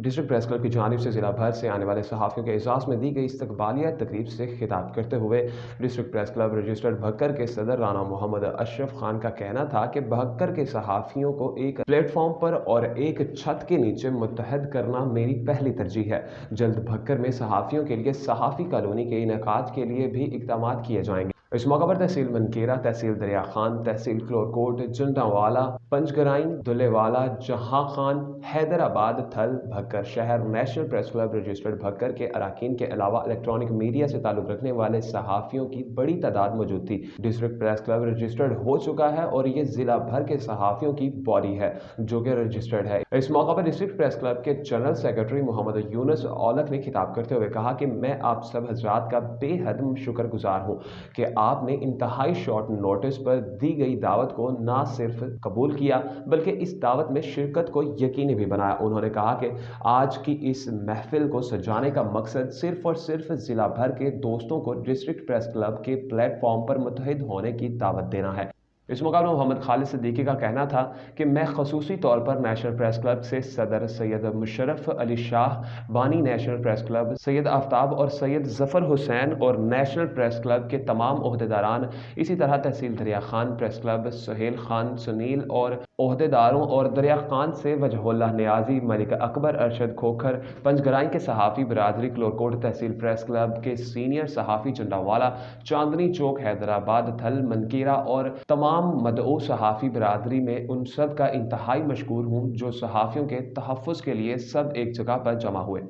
District press club की जानिब से ज़िला भर से आने वाले सहाफ़ियों के एज़ाज़ में दी गई इस्तकबालिया तकरीब से खिताब करते हुए district press club registered Bhakkar के सदर राना मोहम्मद अशरफ खान का कहना था कि भक्कर के सहाफ़ियों को एक प्लेटफॉर्म पर और एक छत के नीचे मुत्तहद करना मेरी पहली तरजीह है। जल्द भक्कर में सहाफ़ियों के लिए सहाफ़ी कॉलोनी के इनेकाद के लिए भी इक़दाम किए जाएंगे। इस मौके पर तहसील मनकेरा, तहसील दरिया खान, तहसील क्लोरकोट, जंडावाला, पंचगराई, दुलेवाला, जहां खान, हैदराबाद, थल, भक्कर शहर, national press club registered Bhakkar के अरकान के अलावा इलेक्ट्रॉनिक मीडिया से ताल्लुक़ रखने वाले सहाफ़ियों की बड़ी तादाद मौजूद थी। डिस्ट्रिक्ट प्रेस क्लब रजिस्टर्ड हो चुका है और ये ज़िला भर के सहाफ़ियों की बॉडी है जो कि रजिस्टर्ड है। इस मौके पर डिस्ट्रिक्ट प्रेस क्लब के जनरल सेक्रेटरी मोहम्मद यूनुस औलख ने खिताब करते हुए कहा कि मैं आप सब हजरात का बेहद शुक्रगुजार हूँ कि आपने इंतहाई शॉर्ट नोटिस पर दी गई दावत को ना सिर्फ कबूल किया बल्कि इस दावत में शिरकत को यकीनी भी बनाया। उन्होंने कहा कि आज की इस महफिल को सजाने का मकसद सिर्फ और सिर्फ जिला भर के दोस्तों को डिस्ट्रिक्ट प्रेस क्लब के प्लेटफॉर्म पर मुत्तहिद होने की दावत देना है। इस मौके पर मोहम्मद खालिद सिद्दीकी का कहना था कि मैं खसूसी तौर पर नेशनल प्रेस क्लब से सदर सैयद मुशर्रफ अली शाह, बानी national press club Syed Aftab और सैयद जफर हुसैन और नेशनल प्रेस क्लब के तमाम ओहदेदारान, इसी तरह तहसील दरिया खान प्रेस क्लब सुहेल खान, सुनील और ओहदेदारों और दरिया खान से वजहुल्लाह नियाजी, मलिक अकबर, अरशद खोखर, पंचगराई के सहाफ़ी बरादरी, क्लोरकोट तहसील प्रेस क्लब के सीनियर सहाफ़ी चंडावाला, चांदनी चौक हैदराबाद, थल, मनकेरा और तमाम मदऊ सहाफ़ी बरादरी में उन सब का इंतहाई मशकूर हूँ जो सहाफ़ियों के तहफ़्फ़ुज़ के लिए सब एक जगह पर जमा हुए।